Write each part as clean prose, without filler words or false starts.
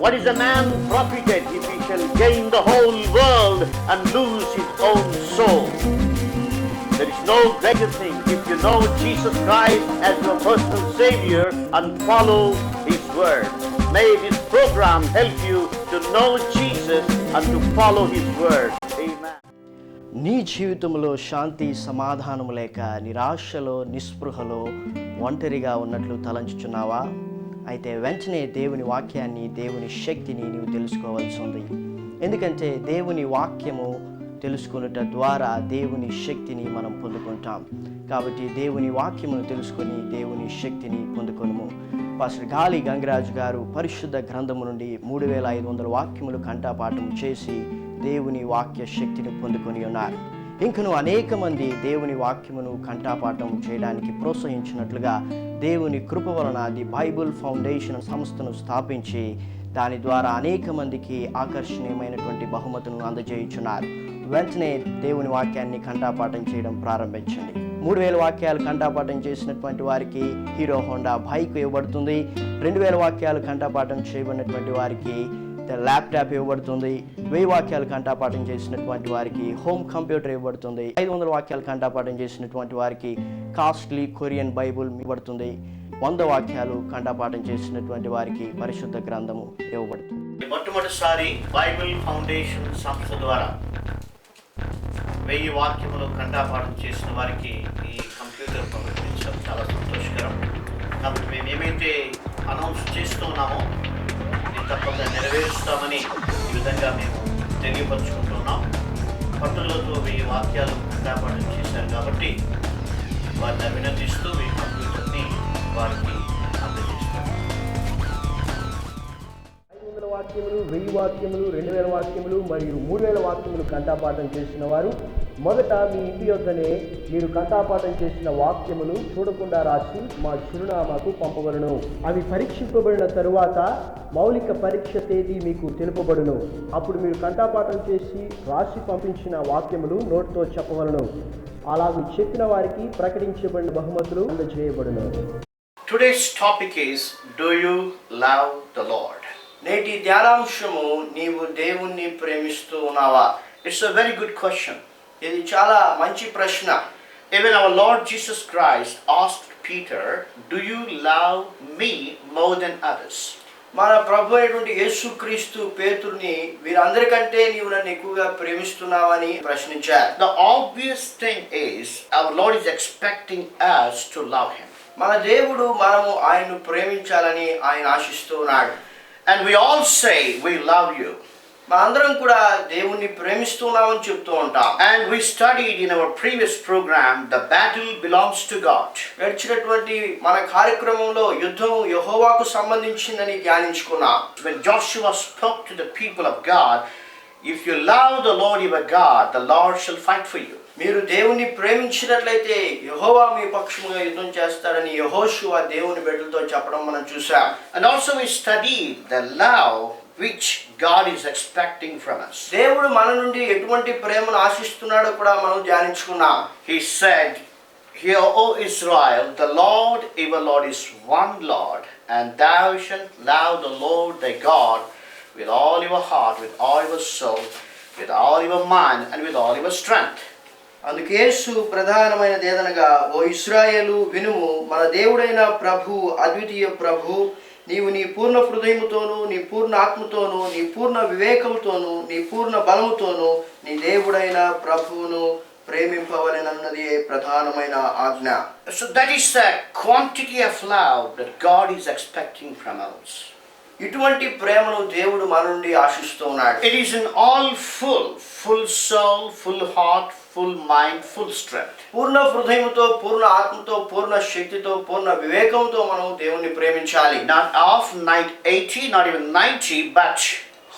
What is a man profited if he shall gain the whole world and lose his own soul? There is no greater thing if you know Jesus Christ as your personal Savior and follow His word. May this program help you to know Jesus and to follow His word. Amen. నీ జీవితంలో శాంతి సమాధానము లేక నిరాశలో నిస్పృహలో ఒంటరిగా ఉన్నట్లు తలంచుచున్నావా? అయితే వెంటనే దేవుని వాక్యాన్ని, దేవుని శక్తిని నీవు తెలుసుకోవాల్సి ఉంది. ఎందుకంటే దేవుని వాక్యము తెలుసుకున్నట ద్వారా దేవుని శక్తిని మనం పొందుకుంటాం. కాబట్టి దేవుని వాక్యమును తెలుసుకొని దేవుని శక్తిని పొందుకొనుము. పాస్టర్ గాలి గంగరాజు గారు పరిశుద్ధ గ్రంథము నుండి 3500 వాక్యములు కంఠపాఠం చేసి దేవుని వాక్య శక్తిని పొందుకొని ఉన్నారు. ఇంకను అనేక మంది దేవుని వాక్యమును కంఠపాఠం చేయడానికి ప్రోత్సహించినట్లుగా దేవుని కృప వలన ది బైబుల్ ఫౌండేషన్ సంస్థను స్థాపించి దాని ద్వారా అనేక మందికి ఆకర్షణీయమైనటువంటి బహుమతులను అందజేయుచున్నారు. వెంటనే దేవుని వాక్యాన్ని కంఠపాఠం చేయడం ప్రారంభించండి. 3000 వాక్యాలు కంఠపాఠం చేసినటువంటి వారికి హీరో హోండా బైక్ ఇవ్వబడుతుంది. 2000 వాక్యాలు కంఠపాఠం చేయబడినటువంటి వారికి ల్యాప్టాప్ ఇవ్వబడుతుంది. 1000 వాక్యాలు కంఠపాఠం చేసినటువంటి వారికి హోమ్ కంప్యూటర్ ఇవ్వబడుతుంది. 500 వాక్యాలు కంఠపాఠం చేసినటువంటి వారికి కాస్ట్లీ కొరియన్ బైబుల్ ఇవ్వబడుతుంది. 100 వాక్యాలు కంఠపాఠం చేసినటువంటి వారికి పరిశుద్ధ గ్రంథము ఇవ్వబడుతుంది. మొట్టమొదటిసారి బైబిల్ ఫౌండేషన్ సంస్థ ద్వారా 1000 వాక్యములు కంఠపాఠం చేసిన వారికి ఈ కంప్యూటర్ ప్రకటించడం చాలా సంతోషకరం. కాబట్టి మేము ఏమైతే అనౌన్స్ చేస్తున్నామో తప్పక నెరవేరుస్తామని ఈ విధంగా మేము తెలియపరుచుకుంటున్నాం. పట్టులతో 1000 వాక్యాలు కంఠపాఠం చేశారు కాబట్టి వారిని అభినందిస్తూ ఈ కంప్యూటర్ని వారికి అందజేస్తాం. 500 వాక్యములు, 1000 వాక్యములు, 2000 వాక్యములు మరియు 3000 వాక్యములు కంఠపాఠం చేసిన వారు మొదట మీ ఇంటి యొద్దనే మీరు కంఠపాఠం చేసిన వాక్యములు చూడకుండా రాసి మా చిరునామాకు పంపబడును. అవి పరీక్షింపబడిన తరువాత మౌలిక పరీక్ష తేదీ మీకు తెలుపబడును. అప్పుడు మీరు కంఠపాఠం చేసి రాసి పంపించిన వాక్యములు నోటితో చెప్పవలను. అలాగే చెప్పిన వారికి ప్రకటించబడిన బహుమతులు అందజేయబడును. Today's topic is, do you love the Lord? నేటి ధ్యానాంశము, నీవు దేవుణ్ణి ప్రేమిస్తూ ఉన్నావా? It's a very good question. ఇది చాలా మంచి ప్రశ్న. Even our Lord Jesus Christ asked Peter, do you love me more than others? మన ప్రభు అయినటువంటి యేసుక్రీస్తు పేతురుని వీరందరికంటే నీవు నన్ను ఎక్కువగా ప్రేమిస్తున్నావని ప్రశ్నించారు. The obvious thing is, our Lord is expecting us to love Him. మన దేవుడు మనము ఆయన్ను ప్రేమించాలని ఆయన ఆశిస్తూ ఉన్నాడు. And we all say, we love you. మనందరం కూడా దేవుణ్ణి ప్రేమిస్తున్నామని చెప్తూ ఉంటాం. And we studied in our previous program, the battle belongs to God. గడిచినటువంటి మన కార్యక్రమంలో యుద్ధం యెహోవాకు సంబంధించిందని ధ్యానించుకున్నాం. When Joshua spoke to the people of God, if you love the Lord your God, the Lord shall fight for you. మీరు దేవుణ్ణి ప్రేమించినట్లయితే యెహోవా మీ పక్షముగా యుద్ధం చేస్తాడని యెహోషువ దేవుని బిడ్డలతో చెప్పడం మనం చూసాం. And also we studied the love which God is expecting from us. దేవుడు మన నుండి ఎటువంటి ప్రేమను ఆశిస్తున్నాడో కూడా మనం ధ్యానించుకున్నాం. He said, "Hear, O Israel, the Lord our Lord is one Lord, and thou shalt love the Lord thy God with all your heart, with all your soul, with all your mind, and with all your strength." అందుకే యేసు ప్రధానమైన దేదనగా, ఓ ఇశ్రాయేలు వినుము, మన దేవుడైన ప్రభు, అద్వితీయ ప్రభు, నీవు నీ పూర్ణ హృదయముతోను, నీ పూర్ణ ఆత్మతోను, నీ పూర్ణ వివేకముతోను, నీ పూర్ణ బలముతోను నీ దేవుడైన ప్రభువును ప్రేమింపవలెనన్నది ప్రధానమైన ఆజ్ఞ. So that is the quantity of love that God is expecting from us. ఇటువంటి ప్రేమను దేవుడు మన నుండి ఆశిస్తూ ఉన్నాడు. It is in all full soul, full heart, full mind, full strength. పూర్ణ హృదయముతో, పూర్ణ ఆత్మతో, పూర్ణ శక్తితో, పూర్ణ వివేకంతో మనం దేవుణ్ణి ప్రేమించాలి. Not of 80, not even 90, but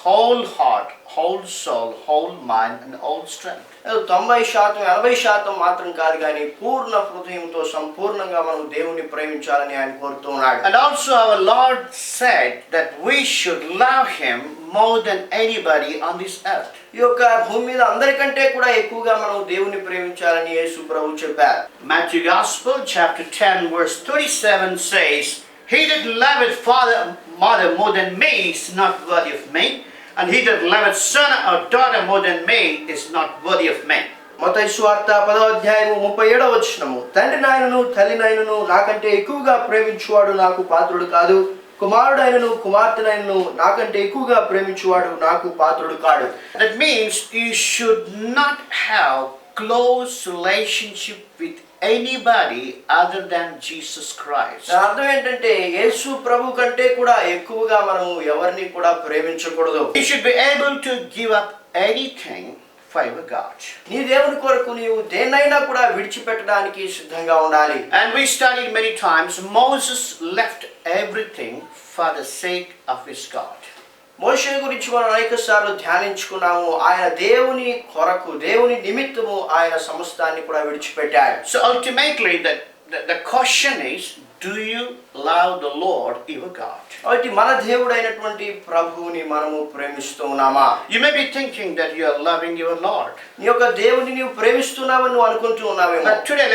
whole heart, whole soul, whole mind, and whole strength. 90%, 80% మాత్రం కాదు, కానీ పూర్ణ హృదయంతో సంపూర్ణంగా మనం దేవుణ్ణి ప్రేమించాలని ఆయన కోరుతూ ఉన్నాడు. And also our Lord said that we should love Him more than anybody on this earth. ఈ యొక్క భూమి మీద అందరికంటే కూడా ఎక్కువగా మనం దేవుణ్ణి ప్రేమించాలని యేసు ప్రభువు చెప్పారు. Matthew Gospel chapter 10 verse 37 says, "He that loveth father mother more than me is not worthy of me, and he that loveth son or daughter more than me is not worthy of me. మత్తయి సువార్త 10వ అధ్యాయము 37వ వచనము, తండ్రినైనను తల్లినైనను నాకంటే ఎక్కువగా ప్రేమించువాడు నాకు పాత్రుడు కాదు, కుమారుడైనను కుమార్తెనైనను నాకంటే ఎక్కువగా ప్రేమించువాడు నాకు పాత్రుడు కాడు. That means you should not have close relationship with anybody other than Jesus Christ. అర్థం ఏంటంటే యేసు ప్రభు కంటే కూడా ఎక్కువగా మనం ఎవరిని కూడా ప్రేమించకూడదు. You should be able to give up anything for your God. నీ దేవుని కొరకు నీవు దేన్నైనా కూడా విడిచిపెట్టడానికి సిద్ధంగా ఉండాలి. And we studied many times Moses left everything for the sake of his God. మోషే గురించి మనం అనేక సార్లు ధ్యానించుకున్నాము. ఆయన దేవుని కొరకు దేవుని నిమిత్తము ఆయన సమస్తాన్ని కూడా విడిచిపెట్టాడు. So ultimately the question is, do you love the Lord your God? కాబట్టి మన దేవుడైనటువంటి ప్రభువుని మనము ప్రేమిస్తూ ఉన్నామా? You may be thinking that you are loving your Lord. నీ యొక్క దేవుని నీవు ప్రేమిస్తున్నావని నువ్వు అనుకుంటూ ఉన్నావేమో. But today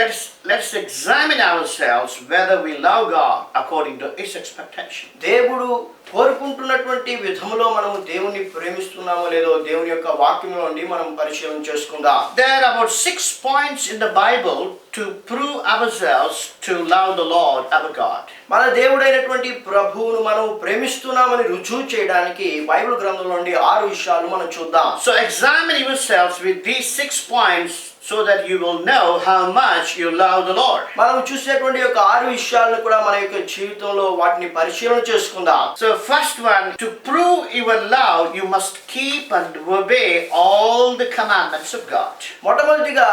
let's examine ourselves whether we love God according to his expectation. దేవుడు కోరుకుంటున్నటువంటి విధములో మనము దేవుని ప్రేమిస్తున్నామో లేదో దేవుని యొక్క వాక్యంలో నుండి మనం పరిశీలన చేసుకుందాం. There are about 6 points in the Bible to prove ourselves to love the Lord our God. మన దేవుడైనటువంటి ప్రభువును మనం ప్రేమిస్తున్నామని రుజువు చేయడానికి బైబిల్ గ్రంథంలో నుండి 6 విషయాలు మనం చూద్దాం. So examine yourselves with these 6 points so that you will know how much you love the Lord. మనం చూసేటువంటి యొక్క 6 విషయాలను కూడా మన యొక్క జీవితంలో వాటిని పరిశీలన చేసుకుందాం. So first one, to prove your love you must keep and obey all the commandments of God. మొట్టమొదటిగా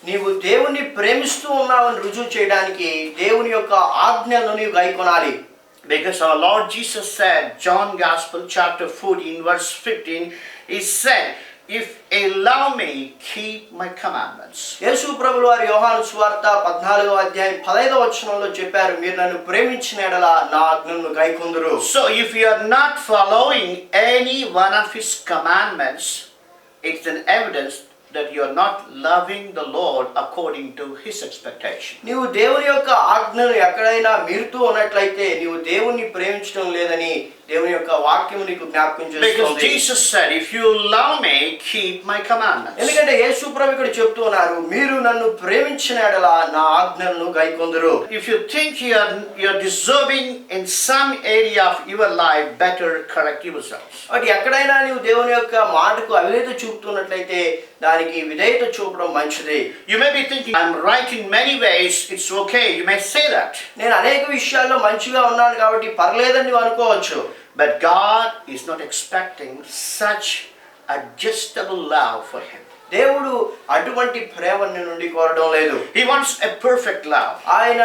నీవు దేవుని ప్రేమిస్తూ ఉన్నావని రుజువు చేయడానికి దేవుని యొక్క ఆజ్ఞలను నీవు గైకొనాలి. Because our Lord Jesus said, John Gospel chapter 14 verse 15, he said, if you love me, keep my commandments. యేసు ప్రభువు వారు యోహాను సువార్త 14వ అధ్యాయం 15వ వచనంలో చెప్పారు, మీరు నన్ను ప్రేమించిన యెడల నా ఆజ్ఞలను గైకొందురు. So if you are not following any one of his commandments, it's an evidence that you are not loving the Lord according to his expectation. నీవు దేవుని యొక్క ఆజ్ఞను ఎక్కడైనా మీరుతూ ఉన్నట్లయితే నీవు దేవుని ప్రేమించడం లేదని దేవుని యొక్క వాక్యం నీకు జ్ఞాపకం చేస్తుంది. Because Jesus said, if you love me, keep my commandments. ఎందుకంటే యేసు ప్రభు ఇక్కడ చెప్తూ ఉన్నారు, మీరు నన్ను ప్రేమించిన యెడల నా ఆజ్ఞలను గైకొందురు. If you think you are deserving in some area of your life, better correct yourselves. అంటే ఎక్కడైనా నీవు దేవుని యొక్క మాటకు అవిధేయత చూపుతున్నట్లయితే దానికి విధేయత చూపడం మంచిది. You may be thinking, I'm right in many ways, it's okay. You may say that. నేను అనేక విషయాల్లో మంచిగా ఉన్నాను కాబట్టి పర్లేదని నువ్వు అనుకోవచ్చు. But God is not expecting such adjustable love for him. దేవుడు అటువంటి ప్రేమని నుండి కోరడం లేదు. He wants a perfect love. ఆయన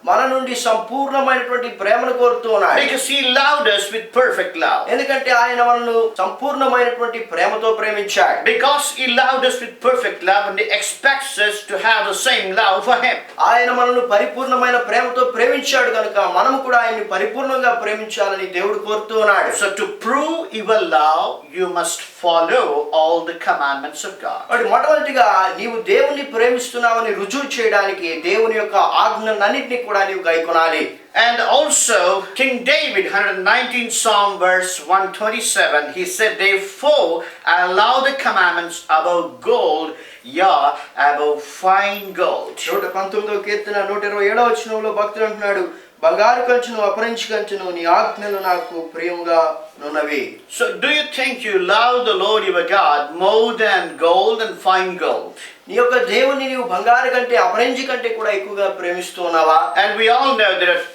మన నుండి సంపూర్ణమైనటువంటి ప్రేమను కోరుతూ ఉన్నాడు. Because he loved us with perfect love. ఎందుకంటే ఆయన మనల్ని సంపూర్ణమైనటువంటి ప్రేమతో ప్రేమించాడు. Because he loved us with perfect love and he expects us to have the same love for him. ఆయన మనల్ని పరిపూర్ణమైన ప్రేమతో ప్రేమించాడు కనుక మనం కూడా ఆయన్ని పరిపూర్ణంగా ప్రేమించాలని దేవుడు కోరుతూ ఉన్నాడు. So to prove your love, you must follow all the commandments of God. మొట్టమొదటిగా నీవు దేవుని ప్రేమిస్తున్నావని రుజువు చేయడానికి దేవుని యొక్క ఆజ్ఞలన్నిటిని కూడా నీవు గైకొనాలి. And also King David, 119 Psalm verse 127, he said, therefore I love the commandments above gold, yeah, above fine gold. 119వ కీర్తన 127వ వచనంలో భక్తుడు అంటున్నాడు, బంగారు కంచును అపరంజి కంచును నీ ఆజ్ఞలు నాకు ప్రియముగా ఉన్నవి. So do you think you love the Lord your God more than gold and fine gold? నీ యొక్క దేవుని నీవు బంగారు కంటే అపరంజి కంటే కూడా ఎక్కువగా ప్రేమిస్తూ ఉన్నావా? And we all know there are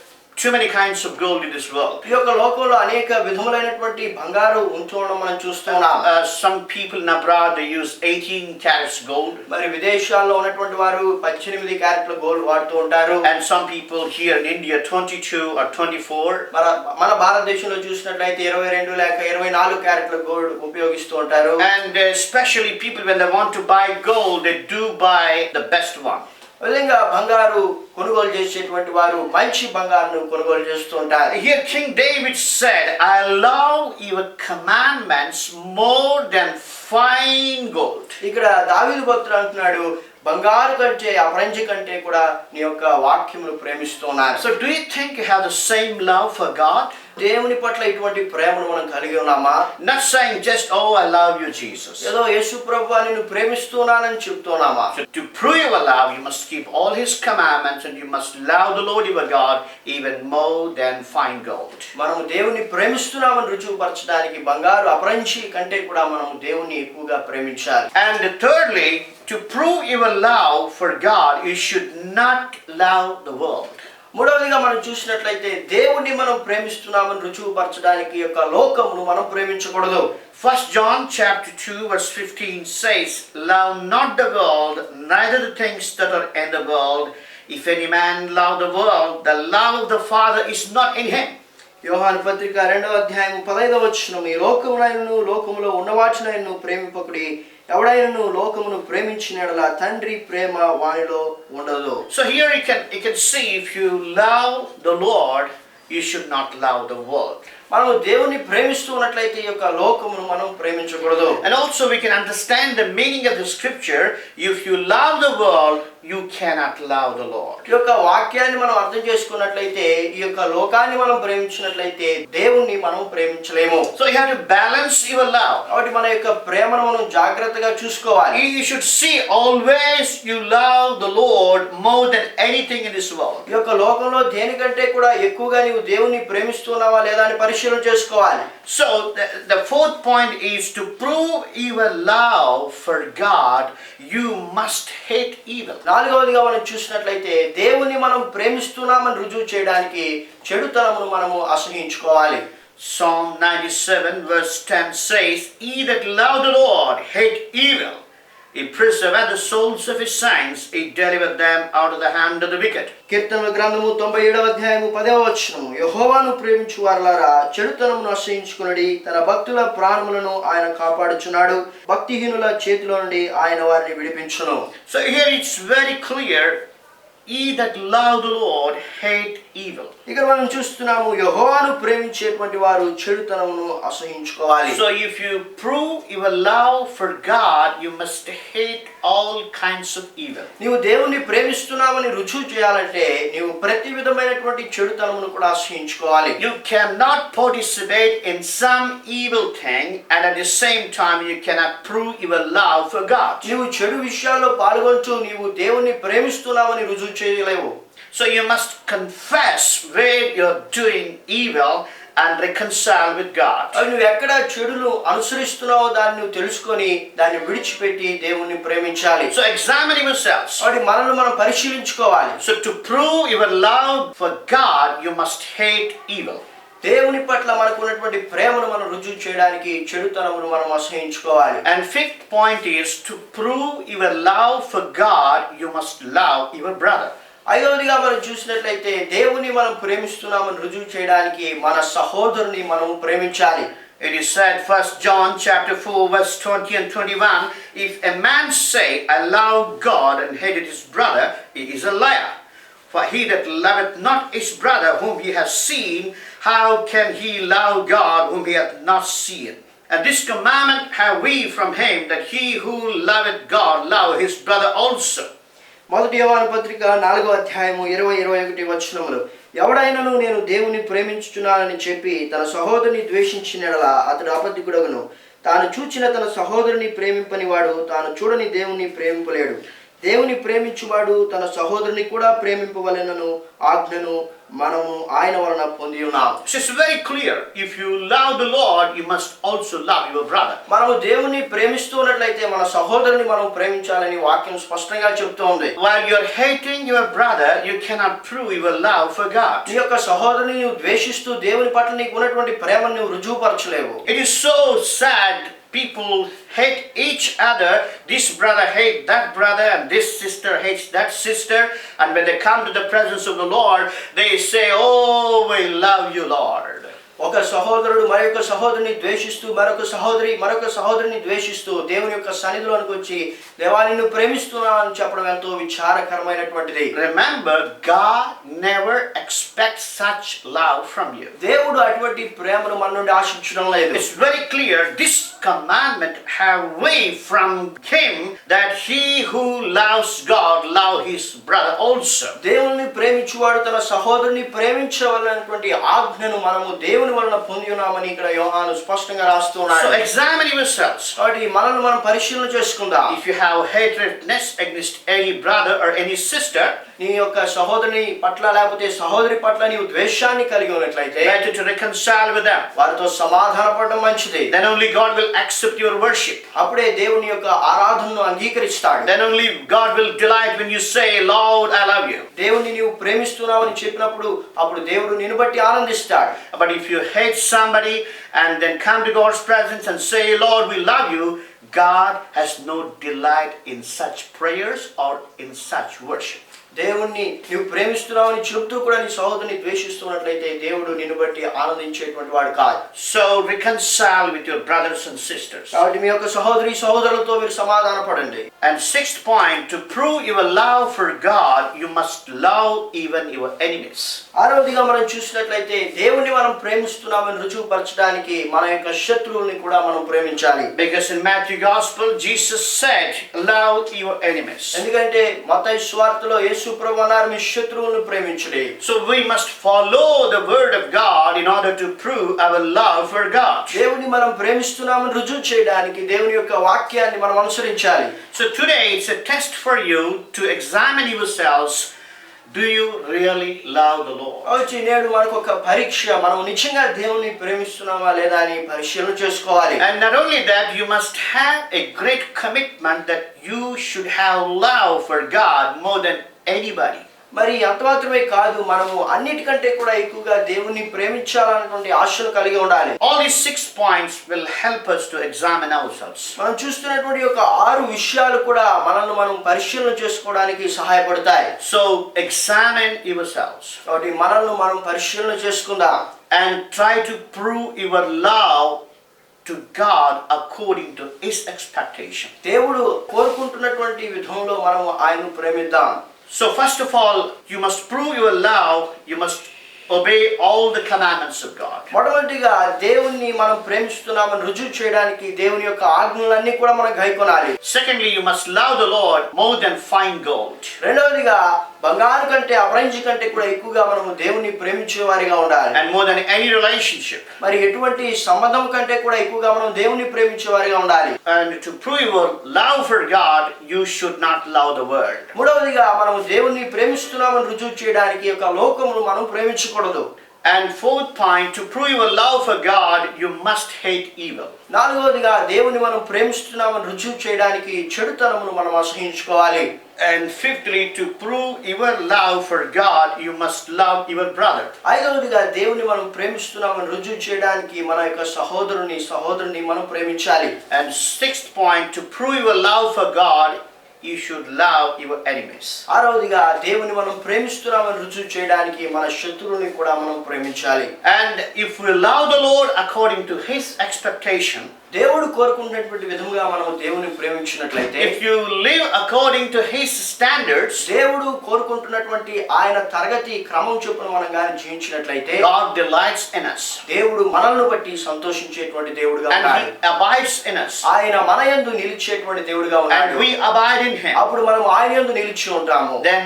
too many kinds of gold in this world. ఈ యొక్క లోకంలో అనేక విధములైనటువంటి బంగారు ఉంచడం మనం చూస్తున్నాం. Some people in abroad they use 18 carats gold. మరి విదేశాల్లో ఉన్నటువంటి వారు 18 క్యారెట్ల గోల్డ్ వాడుతూ ఉంటారు. And some people here in India 22 or 24. మన భారతదేశంలో చూసినట్లయితే 22 లేక 24 క్యారెట్ల గోల్డ్ ఉపయోగిస్తూ ఉంటారు. And especially people when they want to buy gold, they do buy the best one. విధంగా బంగారు కొనుగోలు చేసేటువంటి వారు మంచి బంగారును కొనుగోలు చేస్తూ ఉంటారు. Here King David said, I love your commandments more than fine gold. ఇక్కడ దావీదు భక్తుడు అంటున్నాడు, బంగారు కంటే అపరంజి కంటే కూడా నీ యొక్క వాక్యమును ప్రేమిస్తున్నాను. So do you think you have the same love for God? దేవుని పట్ల ఇటువంటి ప్రేమను మనం కలిగి ఉన్నామా? Not saying just, oh, I love you, Jesus. ఏదో యేసు ప్రభువా నిన్ను ప్రేమిస్తున్నానని చెప్తున్నామా? So to prove your love, you must keep all His commandments, and you must love the Lord your God even more than fine gold. మనం దేవుని ప్రేమిస్తున్నామని రుజువుపరచడానికి బంగారు అపరంజి కంటే కూడా మనం దేవుని ఎక్కువగా ప్రేమించాలి. And thirdly, to prove your love for God, you should not love the world. మూడవదిగా మనం చూసినట్లయితే దేవుణ్ణి మనం ప్రేమిస్తున్నామని రుజువుపరచడానికి యొక్క లోకమును మనం ప్రేమించకూడదు. 1 John chapter 2 verse 15 says, love not the world, neither the things that are in the world. If any man love the world, the love of the Father is not in him. యోహాను పత్రిక 2వ అధ్యాయం 15వ వచనం, ఈ లోకమునైనను లోకములో ఉన్నవాటినైనను ప్రేమింపకుడి, ఎవడైనను లోకమును ప్రేమించిన యెడల తండ్రి ప్రేమ వానిలో ఉండదు. So here you can see, if you love the Lord, you should not love the world. మనం దేవుని ప్రేమిస్తూ ఉన్నట్లయితే ఈ యొక్క లోకమును మనం ప్రేమించకూడదు. And also we can understand the meaning of the scripture. If you love the world, you cannot love the Lord. ఈ యొక్క వాక్యాన్ని మనం అర్థం చేసుకున్నట్లయితే, ఈ యొక్క లోకాన్ని మనం ప్రేమించినట్లయితే దేవుణ్ణి మనం ప్రేమించలేము. So you have to balance your love. కాబట్టి మన యొక్క ప్రేమను మనం జాగ్రత్తగా చూసుకోవాలి. You should see always you love the Lord more than anything in this world. ఈ యొక్క లోకంలో దేనికంటే కూడా ఎక్కువగా నీవు దేవుణ్ణి ప్రేమిస్తున్నావా లేదా అని పరిశీలన చేసుకోవాలి. So the fourth point is, to prove your love for God, you must hate evil. నాలుగవదిగా మనం చూసినట్లయితే దేవుని మనం ప్రేమిస్తున్నామని రుజువు చేయడానికి చెడుతనమును మనము అసహించుకోవాలి. Psalm 97 verse 10 says, he that love the Lord hate evil. He preserveth the souls of his saints. He delivered them out of the hand of the wicked. కీర్తనల గ్రంథము 97వ అధ్యాయము 10వ వచనము, యెహోవాను ప్రేమించు వారలారా చెడుతనమును అసహించుకొనుడి, తన భక్తుల ప్రాణములను ఆయన కాపాడుచున్నాడు, భక్తిహీనుల చేతిలో నుండి ఆయన వారిని విడిపించును. So here it's very clear, he that love the Lord hate evil. ఇక్కడ మనం చూస్తున్నాము, యెహోవాను ప్రేమించేటువంటి వారు చెడుతనమును అసహించుకోవాలి. So if you prove your love for God, you must hate all kinds of evil. నీవు దేవుణ్ణి ప్రేమిస్తున్నామని రుజువు చేయాలంటే నీవు ప్రతి విధమైనటువంటి చెడుతనమును కూడా అసహించుకోవాలి. You cannot participate in some evil thing and at the same time you cannot prove your love for God. నీవు చెడు విషయాల్లో పాల్గొంటూ నీవు దేవుణ్ణి ప్రేమిస్తున్నామని రుజువు చేయలేవు. So you must confess where you're doing evil and reconcile with God. నువ్వు ఎక్కడ చెడును అనుసరిస్తున్నావో దాన్ని నువ్వు తెలుసుకొని దాన్ని విడిచిపెట్టి దేవుణ్ణి ప్రేమించాలి. So examine yourselves. మనల్ని మనం పరిశీలించుకోవాలి. So to prove your love for God, you must hate evil. దేవుని పట్ల మనకు ఉన్నటువంటి ప్రేమను మనం రుజువు చేయడానికి చెడుతనమును మనం అసహించుకోవాలి. And fifth point is, to prove your love for God, you must love your brother. ఐదవదిగా మనం చూసినట్లయితే దేవుని మనం ప్రేమిస్తున్నామని రుజువు చేయడానికి మన సహోదరుని మనం ప్రేమించాలి. It is said, 1 John chapter 4 verse 20 and 21, if a man say, I love God, and hated his brother, he is a liar. For he that loveth not his brother whom he has seen, how can he love God whom he hath not seen? And this commandment have we from him, that he who loveth God love his brother also. మొదటి యోహాను పత్రిక 4వ అధ్యాయము 20-21 వచనములు, ఎవడైనను నేను దేవుని ప్రేమించుచున్నానని చెప్పి తన సహోదరుని ద్వేషించిన యెడల అతడు అబద్ధికుడగును. తాను చూచిన తన సహోదరుని ప్రేమింపని వాడు తాను చూడని దేవుని ప్రేమింపలేడు. దేవుని ప్రేమించువాడు తన సహోదరుని కూడా ప్రేమింపవలెనను ఆజ్ఞను మనము ఆయన వలన పొంది ఉన్నాము. So it's very clear, if you love the Lord, you must also love your brother. మనము దేవుని ప్రేమిస్తున్నట్లయితే మన సహోదరుని మనం ప్రేమించాలని వాక్యం స్పష్టంగా చెప్తోంది. While you're hating your brother, you cannot prove your love for God. నీ యొక్క సహోదరుని నువ్వు ద్వేషిస్తూ దేవుని పట్ల నీకు ఉన్నటువంటి ప్రేమను నువ్వు రుజువుపరచలేవు. It is so sad, people hate each other. This brother hates that brother, and this sister hates that sister, and when they come to the presence of the Lord, they say, oh, we love you, Lord. ఒక సహోదరుడు మరొక సహోదరుని ద్వేషిస్తూ మరొక సహోదరుని ద్వేషిస్తూ దేవుని యొక్క సన్నిధిలోనికి వచ్చి దేవా నిన్ను ప్రేమిస్తున్నానని చెప్పడం ఎంతో విచారకరమైనటువంటిది. Remember, God never expects such love from you. దేవుడు అటువంటి ప్రేమను మన నుండి ఆశించడం లేదు. It's very clear, this commandment have we from him, that he who loves God love his brother also. దేవుని ప్రేమించువాడు తన సహోదరుని ప్రేమించవలనటువంటి ఆజ్ఞను మనము దేవుని వలన పొంది ఉన్నామని ఇక్కడ యోహాను స్పష్టంగా రాస్తున్నాడు. So examine yourselves. కాబట్టి మనల్ని మనం పరిశీలన చేసుకుందాం. If you have hatredness against any brother or any sister, నీ యొక్క సహోదరుని పట్ల లేకపోతే సహోదరి పట్ల నీవు ద్వేషాన్ని కలిగి ఉన్నట్లయితే better to reconcile with them. వారితో సమాధానపడడం మంచిది. Then only God will accept your worship. అప్పుడే దేవుని యొక్క ఆరాధనను అంగీకరిస్తాడు. Then only God will delight when you say, Lord, I love you. దేవుని నీవు ప్రేమిస్తున్నావని చెప్పినప్పుడు అప్పుడు దేవుడు నిన్ను బట్టి ఆనందిస్తాడు. But if you hate somebody and then come to God's presence and say, Lord, we love you, God has no delight in such prayers or in such worship. దేవుణ్ణి నువ్వు ప్రేమిస్తున్నావని చెప్తూ కూడా నీ సహోదరుని ద్వేషిస్తున్నట్లయితే దేవుడు నిన్ను బట్టి ఆనందించేటువంటి వాడు కాదు. So reconcile with your brothers and sisters. కాబట్టి మీ యొక్క సహోదరులతో మీరు సమాధానపడండి. And sixth point, to prove your love for God, you must love even your enemies. ఆరవదిగా మనం చూసినట్లయితే దేవుణ్ణి మనం ప్రేమిస్తున్నామని రుజువుపరచడానికి మన యొక్క శత్రువుల్ని కూడా మనం ప్రేమించాలి. Because in Matthew Gospel, Jesus said, love your enemies. ఎందుకంటే మత్తయి సువార్తలో యేసు ప్రభువు అన్నారు, మీ శత్రువులను ప్రేమించుడి. So we must follow the word of God in order to prove our love for God. దేవుని మనం ప్రేమిస్తున్నామని రుజువు చేయడానికి దేవుని యొక్క వాక్యాన్ని మనం అనుసరించాలి. So today it's a test for you to examine yourselves. Do you really love the Lord? వచ్చి నేడు మనకు ఒక పరీక్ష, మనం నిజంగా దేవుని ప్రేమిస్తున్నామా లేదా అని పరిశీలన చేసుకోవాలి. And not only that, you must have a great commitment that you should have love for God more than anybody. మరి అంత మాత్రమే కాదు, మనము అన్నిటికంటే కూడా ఎక్కువగా దేవుని ప్రేమించాలన్నటువంటి ఆశలు కలిగి ఉండాలి. All these 6 points will help us to examine ourselves. మనం చూస్తున్నటువంటి ఒక 6 విషయాలు కూడా మనల్ని మనం పరిశీలన చేసుకోవడానికి సహాయపడతాయి. So examine yourselves. కాబట్టి మనల్ని మనం పరిశీలన చేసుకుందాం. And try to prove your love to God according to His expectation. దేవుడు కోరుకుంటున్నటువంటి విధంలో మనం ఆయనను ప్రేమిద్దాం. So first of all, you must prove your love, you must obey all the commandments of God. మొదటిగా దేవుణ్ణి మనం ప్రేమిస్తున్నామని రుజువు చేయడానికి దేవుని యొక్క ఆజ్ఞలన్నీ కూడా మనం గైకొనాలి. Secondly, you must love the Lord more than fine gold. రెండవదిగా బంగారు కంటే అపరంజి కంటే కూడా ఎక్కువగా మనము దేవుని ప్రేమించే వారిగా ఉండాలి. And more than any relationship. మరి ఎటువంటి సంబంధం కంటే కూడా ఎక్కువగా మనం దేవుని ప్రేమించే వారిగా ఉండాలి. And to prove your love for God, you should not love the world. మూడవదిగా మనం దేవుని ప్రేమిస్తున్నామని రుజువు చేయడానికి ఒక లోకమును మనం ప్రేమించకూడదు. And fourth point, to prove your love for God, you must hate evil. నాలుగవదిగా దేవుని మనం ప్రేమిస్తున్నామని రుజువు చేయడానికి చెడుతనమును మనం అసహించుకోవాలి. And fifthly, to prove your love for God, you must love your brother. ఐదవదిగా దేవుని మనం ప్రేమిస్తున్నామని రుజువు చేయడానికి మన యొక్క సహోదరుని మనం ప్రేమించాలి. And sixth point, to prove your love for God, you should love your enemies. ఆరవదిగా దేవుని మనం ప్రేమిస్తున్నామని రుజువు చేయడానికి మన శత్రువుని కూడా మనం ప్రేమించాలి. And if we love the Lord according to His expectation, దేవుడు కోరుకున్నటువంటి విధంగా మనం దేవుని ప్రేమించినట్లయితే, if you live according to His standards, దేవుడు కోరుకుంటున్నటువంటి ఆయన తరగతి క్రమం చొప్పున మనం గాని జీవించినట్లయితే, God delights in us. దేవుడు మనల్ని బట్టి సంతోషించేటువంటి దేవుడుగా ఉన్నాడు. And He abides in us. ఆయన మన యందు నిలిచేటువంటి దేవుడుగా ఉన్నాడు. And we abide in Him. అప్పుడు మనం ఆయన యందు నిలిచి ఉంటాము. Then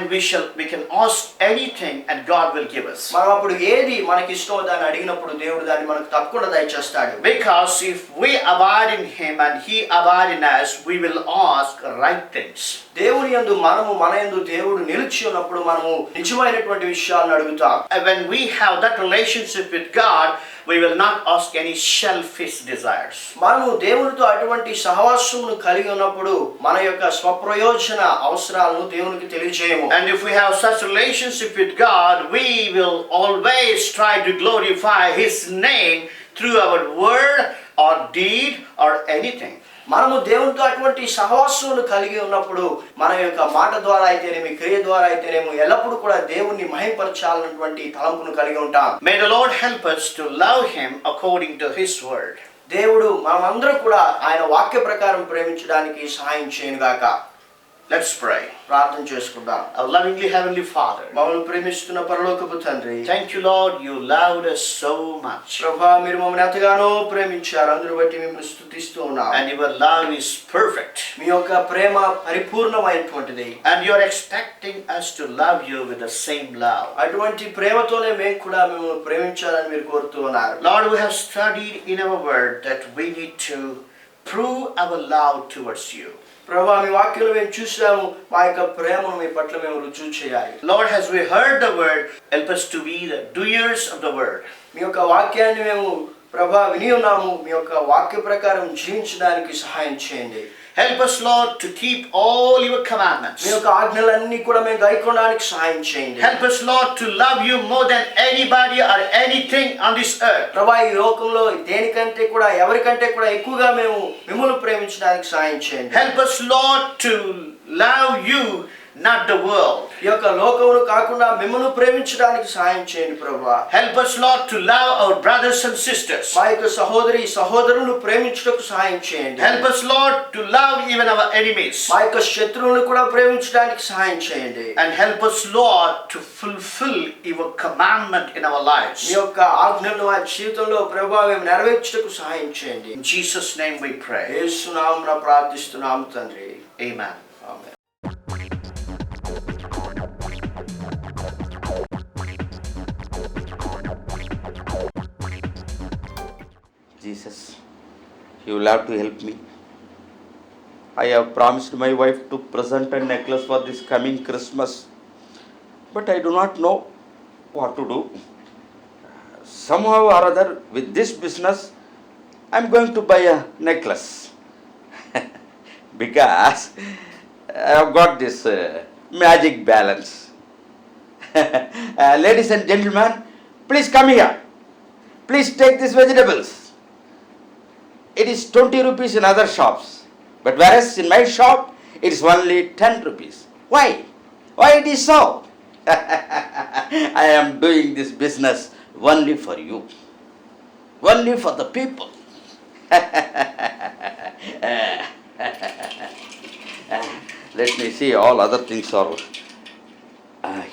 we can ask anything and God will give us. మనం అప్పుడు ఏది మనకి ఇష్టమో దాన్ని అడిగినప్పుడు దేవుడు దాన్ని మనకు తప్పకుండా దయచేస్తాడు. Because if we abide in Him and He abide in us, we will ask right things. దేవుని యందు మన యందు దేవుడు నిలిచి ఉన్నప్పుడు మనము నిజమైనటువంటి విషయాలను అడుగుతాం. And when we have that relationship with God, we will not ask any selfish desires. మనము దేవునితో అటువంటి సహవాసమును కలిగి ఉన్నప్పుడు మన యొక్క స్వప్రయోజన అవసరాలను దేవునికి తెలియజేయము. And if we have such relationship with God, we will always try to glorify His name through our word or deed or anything. మనము దేవునితో అటువంటి సహవాసమును కలిగి ఉన్నప్పుడు మన యొక్క మాట ద్వారా అయితేనేమి క్రియ ద్వారా అయితేనేమి ఎల్లప్పుడూ కూడా దేవుణ్ణి మహిమపరచాలన్నటువంటి తలంపును కలిగి ఉంటాం. May the Lord help us to love Him according to His word. దేవుడు మనమందరం కూడా ఆయన వాక్య ప్రకారం ప్రేమించడానికి సహాయం చేయనుగాక. Let's pray. ప్రార్థన చేసుకుందాం. Our lovingly Heavenly Father, మమ్మల్ని ప్రేమిస్తున్న పరలోకపు తండ్రి, thank you, Lord, you loved us so much. ప్రభా మీరు మమ్మల్ని ఎంతగానో ప్రేమించారు. అందును బట్టి మిమ్మల్ని స్తుతిస్తూ ఉన్నాం. And your love is perfect. మీ యొక్క ప్రేమ పరిపూర్ణమైనటువంటిది. And you are expecting us to love you with the same love. అటువంటి ప్రేమతోనే మేము కూడా మిమ్మల్ని ప్రేమించాలని మీరు కోరుతూ ఉన్నారు. Lord, we have studied in our word that we need to prove our love towards you. ప్రభా మీ వాక్యంలో మేము చూసాము, మా యొక్క ప్రేమను మీ పట్ల మేము రుజువు చేయాలి. Lord, as we heard the word, help us to be the doers of the word. మీ యొక్క వాక్యాన్ని మేము ప్రభా విని ఉన్నాము. మీ యొక్క వాక్య ప్రకారం జీవించడానికి సహాయం చేయండి. Help us, Lord, to keep all your commandments. మీ యొక్క ఆజ్ఞలన్నీ కూడా మేము గైకొనడానికి సహాయం చేయండి. Help us, Lord, to love you more than anybody or anything on this earth. ప్రభా ఈ లోకంలో దేనికంటే కూడా ఎవరికంటే కూడా ఎక్కువగా మేము మిమ్మల్ని ప్రేమించడానికి సహాయం చేయండి. Help us, Lord, to love you, not the world. ఈ యొక్క లోకమును కాకుండా మిమ్మల్ని ప్రేమించడానికి సహాయం చేయండి ప్రభా. Help us, Lord, to love our brothers and sisters. మా యొక్క సహోదరులను ప్రేమించుటకు సహాయం చేయండి. Help us, Lord, to love even our enemies. మా యొక్క శత్రువులను కూడా ప్రేమించడానికి సహాయం చేయండి. And help us, Lord, to fulfill your commandment in our lives. మీ యొక్క ఆజ్ఞలను మా జీవితంలో ప్రభా మేము నెరవేర్చుటకు సహాయం చేయండి. In Jesus' name we pray. యేసు నామమున ప్రార్థిస్తున్నాము తండ్రి. Amen. Amen. Jesus, you will have to help me. I have promised my wife to present a necklace for this coming Christmas, but I do not know what to do. Somehow or other, with this business, I am going to buy a necklace because I have got this magic balance. Ladies and gentlemen, please come here. Please take these vegetables. It is 20 rupees in other shops, but whereas in my shop it is only 10 rupees. Why? Why it is so? I am doing this business only for you, only for the people. Let me see, all other things are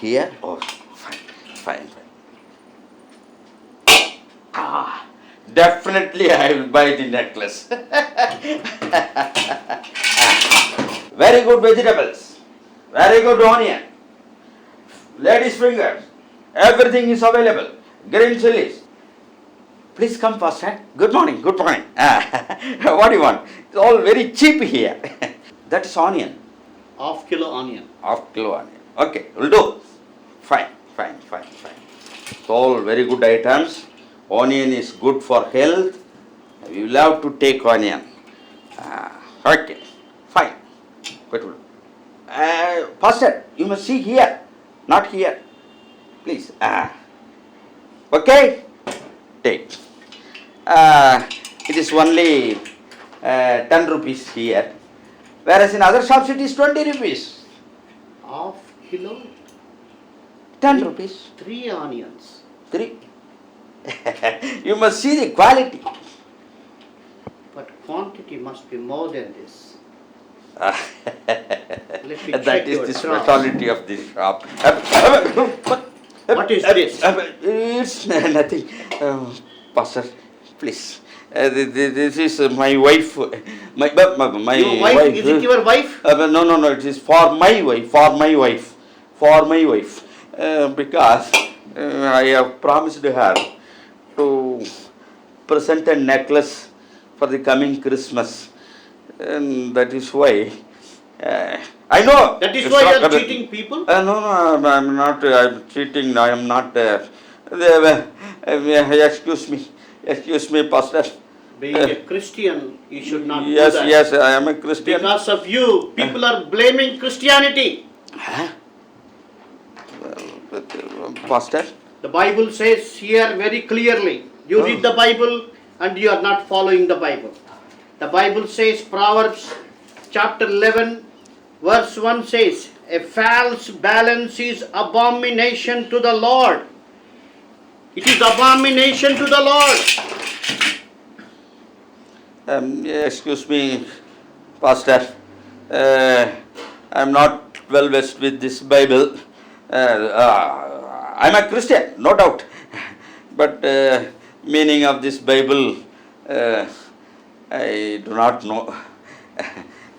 here. Oh, fine. Definitely I will buy the necklace. Very good vegetables, very good onion, ladies' fingers, everything is available. Green chilies. Please come first, eh? Good morning. What do you want? It's all very cheap here. That is onion. Half kilo onion. Half kilo onion. Okay, will do. Fine. It's all very good items. Onion is good for health. We will have to take onion. Okay, fine. Good. Pastor, you must see here, not here. Please. Okay, take. It is only 10 rupees here, whereas in other shops it is 20 rupees. Half kilo, 10 rupees. 3 onions. 3. You must see the quality. But quantity must be more than this. Let me That check is your the drawer. speciality of this shop. What is this? It's nothing. Pastor, please. This is my wife. My Your wife? Is it your wife? No. It is for my wife. For my wife. Because I have promised her to present a necklace for the coming Christmas. And that is why. I know. That is it's why you not- are cheating people? No, I'm not. I'm cheating. I am not. Excuse me, Pastor. Being a Christian, you should not do Yes, that. I am a Christian. Because of you, people are blaming Christianity. Huh? Pastor? The Bible says here very clearly, you read the Bible and you are not following the Bible. The Bible says, Proverbs chapter 11 verse 1 says, a false balance is abomination to the Lord. It is abomination to the Lord. Excuse me, Pastor. I am not well versed with this Bible. I am a Christian, no doubt. But meaning of this Bible, I do not know.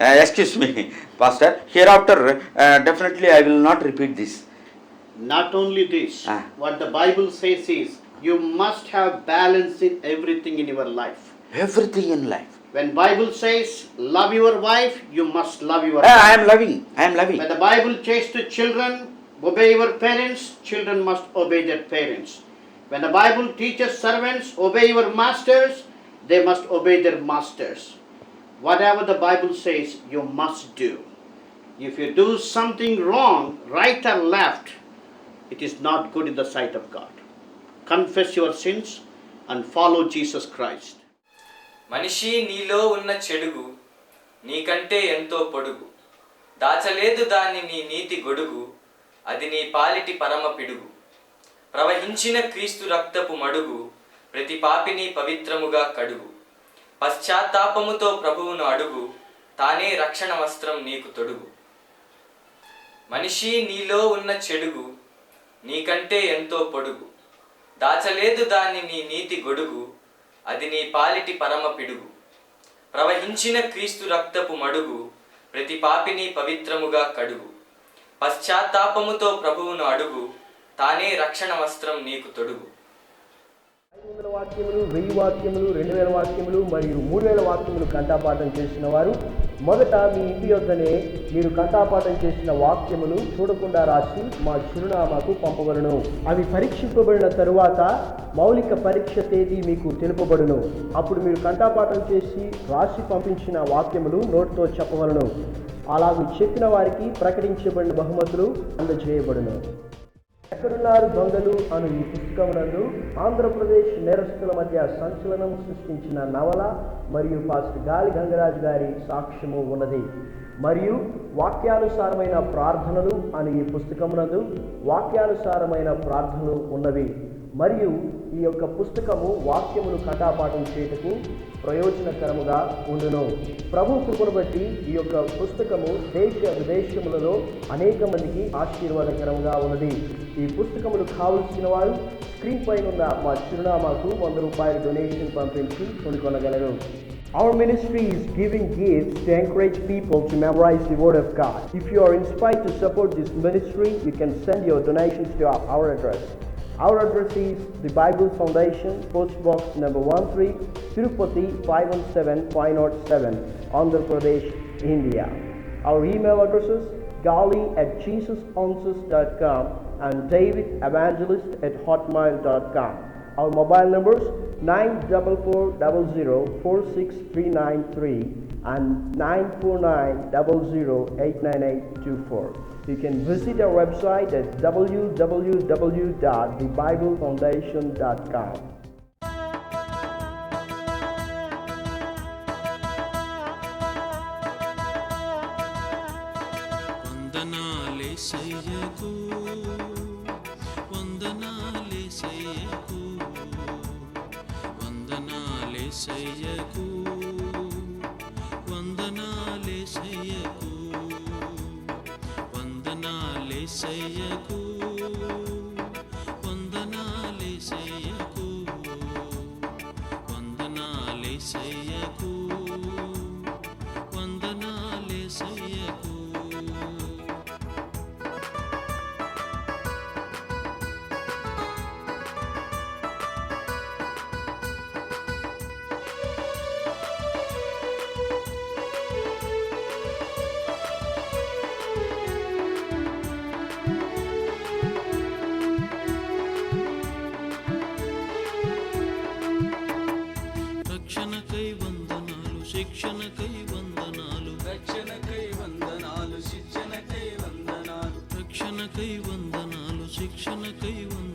Excuse me, Pastor. Hereafter, definitely I will not repeat this. Not only this, what the Bible says is, you must have balance in everything in your life. Everything in life. When Bible says, love your wife, you must love your I wife. am loving. When the Bible says to children, obey your parents, children must obey their parents. When the Bible teaches servants, obey your masters, they must obey their masters. Whatever the Bible says, you must do. If you do something wrong, right or left, it is not good in the sight of God. Confess your sins and follow Jesus Christ. మనిషి నీలో ఉన్న చెడుగు నీకంటే ఎంతో పొడుగు, దాచలేదు దాన్ని నీ నీతి గొడుగు, అది నీ పాలిటి పరమ పిడుగు. ప్రవహించిన క్రీస్తు రక్తపు మడుగు, ప్రతి పాపిని పవిత్రముగా కడుగు. పశ్చాత్తాపముతో ప్రభువును అడుగు, తానే రక్షణ వస్త్రం నీకు తొడుగు. మనిషి నీలో ఉన్న చెడుగు నీకంటే ఎంతో పొడుగు, దాచలేదు దాన్ని నీ నీతి గొడుగు, అది నీ పాలిటి పరమ పిడుగు. ప్రవహించిన క్రీస్తు రక్తపు మడుగు, ప్రతి పాపిని పవిత్రముగా కడుగు. పశ్చాత్తాపముతో ప్రభువును అడుగు, తానే రక్షణ వస్త్రం నీకు తొడుగు. 500 వాక్యములు, 1000 వాక్యములు, 2000 వాక్యములు మరియు 3000 వాక్యములు కంఠాపాఠం చేసిన వారు మొదట మీ ఇంటి యొద్దనే మీరు కంఠాపాఠం చేసిన వాక్యములు చూడకుండా రాసి మా చిరునామాకు పంపబడును. అవి పరీక్షింపబడిన తరువాత మౌలిక పరీక్ష తేదీ మీకు తెలుపబడును. అప్పుడు మీరు కంఠాపాఠం చేసి రాసి పంపించిన వాక్యములు నోటితో చెప్పవలను. అలాగూ చెప్పిన వారికి ప్రకటించబడిన బహుమతులు అందజేయబడును. ఎక్కడున్నారు దొంగలు అను ఈ పుస్తకమునందు ఆంధ్రప్రదేశ్ నేరస్తుల మధ్య సంచలనం సృష్టించిన నవల మరియు పాస్టర్ గాలి గంగరాజు గారి సాక్ష్యము ఉన్నది. మరియు వాక్యానుసారమైన ప్రార్థనలు అను ఈ పుస్తకమునందు వాక్యానుసారమైన ప్రార్థనలు ఉన్నవి. మరియు ఈ యొక్క పుస్తకము వాక్యములు కంఠాపాఠం చేయుటకు ప్రయోజనకరముగా ఉండును. ప్రభు కృపను బట్టి ఈ యొక్క పుస్తకము దేశ విదేశములలో అనేక మందికి ఆశీర్వాదకరంగా ఉన్నది. ఈ పుస్తకములు కావలసిన వారు స్క్రీన్ పైన ఉన్న మా చిరునామాకు 100 రూపాయల డొనేషన్ పంపించి కొనుగొనగలరు. Our ministry is giving gifts to encourage people to memorize the Word of God. If you are inspired to support this ministry, you can send your donations to our address. Our address is the Bible Foundation, Post Box number 13, Tirupati 517507, Andhra Pradesh, India. Our email addresses gali@jesusanswers.com and davidevangelist@hotmail.com. Our mobile numbers 94400 and 94900898824. You can visit our website at www.thebiblefoundation.com. వందనాలేసయ్యకు వందనాలేసయ్యకు వందనాలేసయ్యకు వందనాలేసయ్యకు వందనాలేసయ్యకు వందనాలేసయ్యకు వందనాలేసయ్యకు వందనాలేసయ్యకు. రక్షణకై వందనాలు, శిక్షణకై వందనాలు, రక్షణకై వందనాలు, శిక్షణకై వందనాలు, రక్షణకై వందనాలు, శిక్షణకై వందనాలు.